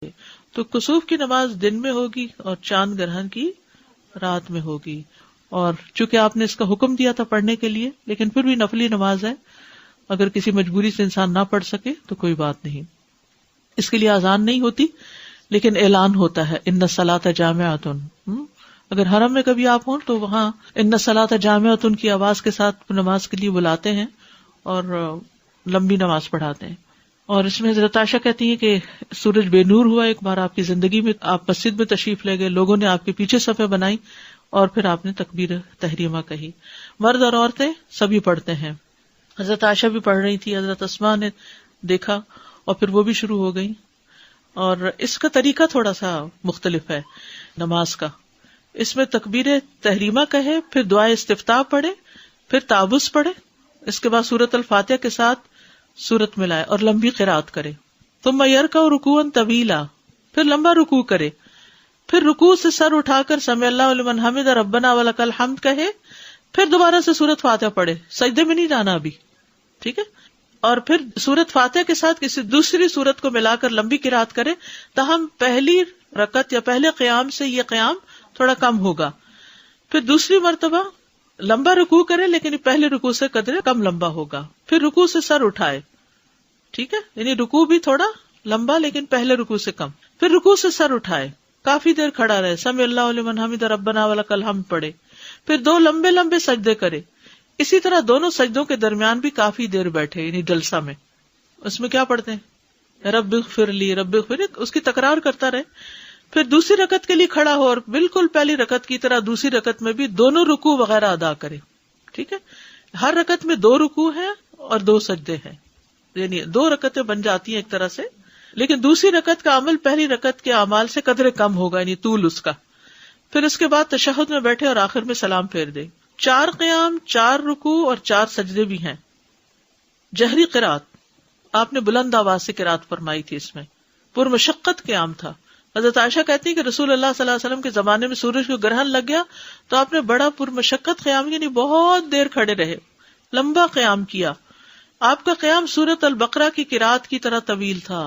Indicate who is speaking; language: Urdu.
Speaker 1: تو کسوف کی نماز دن میں ہوگی اور چاند گرہن کی رات میں ہوگی. اور چونکہ آپ نے اس کا حکم دیا تھا پڑھنے کے لیے، لیکن پھر بھی نفلی نماز ہے، اگر کسی مجبوری سے انسان نہ پڑھ سکے تو کوئی بات نہیں. اس کے لیے اذان نہیں ہوتی لیکن اعلان ہوتا ہے ان الصلاۃ جامعۃ. اگر حرم میں کبھی آپ ہوں تو وہاں ان الصلاۃ جامعۃ کی آواز کے ساتھ نماز کے لیے بلاتے ہیں اور لمبی نماز پڑھاتے ہیں. اور اس میں حضرت عائشہ کہتی ہیں کہ سورج بے نور ہوا ایک بار آپ کی زندگی میں، آپ مسجد میں تشریف لے گئے، لوگوں نے آپ کے پیچھے صفیں بنائی اور پھر آپ نے تکبیر تحریمہ کہی. مرد اور عورتیں سبھی پڑھتے ہیں. حضرت عائشہ بھی پڑھ رہی تھی، حضرت اسماء نے دیکھا اور پھر وہ بھی شروع ہو گئی. اور اس کا طریقہ تھوڑا سا مختلف ہے نماز کا. اس میں تکبیر تحریمہ کہے، پھر دعائے استفتاح پڑھے، پھر تعوذ پڑھے، اس کے بعد سورۃ الفاتحہ کے ساتھ سورت ملائے اور لمبی قرات کرے. ثم یرکع رکوعا طویلا، پھر لمبا رکوع کرے، پھر رکوع سے سر اٹھا کر سمع اللہ لمن حمدہ ربنا ولک الحمد کہے، پھر دوبارہ سے سورۃ فاتحہ پڑھے. سجدے میں نہیں جانا ابھی، ٹھیک ہے. اور پھر سورۃ فاتحہ کے ساتھ کسی دوسری سورت کو ملا کر لمبی قرات کرے، تاہم پہلی رکعت یا پہلے قیام سے یہ قیام تھوڑا کم ہوگا. پھر دوسری مرتبہ لمبا رکوع کرے لیکن پہلے رکوع سے قدرے کم لمبا ہوگا. پھر رکوع سے سر اٹھائے، ٹھیک ہے، یعنی رکوع بھی تھوڑا لمبا لیکن پہلے رکوع سے کم. پھر رکوع سے سر اٹھائے، کافی دیر کھڑا رہے، سمع اللہ لمن حمدہ ربنا ولک الحمد پڑھے، پھر دو لمبے لمبے سجدے کرے. اسی طرح دونوں سجدوں کے درمیان بھی کافی دیر بیٹھے، یعنی جلسہ میں. اس میں کیا پڑھتے ہیں؟ رب اغفر لی رب اغفر، اس کی تکرار کرتا رہے. پھر دوسری رکعت کے لیے کھڑا ہو اور بالکل پہلی رکعت کی طرح دوسری رکعت میں بھی دونوں رکوع وغیرہ ادا کرے. ٹھیک ہے، ہر رکعت میں 2 رکوع ہیں اور 2 سجدے ہیں، یعنی 2 رکعتیں بن جاتی ہیں ایک طرح سے. لیکن دوسری رکعت کا عمل پہلی رکعت کے اعمال سے قدرے کم ہوگا، یعنی طول اس کا. پھر اس کے بعد تشہد میں بیٹھے اور آخر میں سلام پھیر دے. 4 قیام، 4 رکوع اور 4 سجدے بھی ہیں. جہری قرات، آپ نے بلند آواز سے قرات فرمائی تھی. اس میں پرمشقت قیام تھا. حضرت عائشہ کہتی ہے کہ رسول اللہ صلی اللہ علیہ وسلم کے زمانے میں سورج کو گرہن لگ گیا تو آپ نے بڑا پرمشقت قیام، یعنی بہت دیر کھڑے رہے، لمبا قیام کیا. آپ کا قیام سورۃ البقرہ کی قرات کی طرح طویل تھا.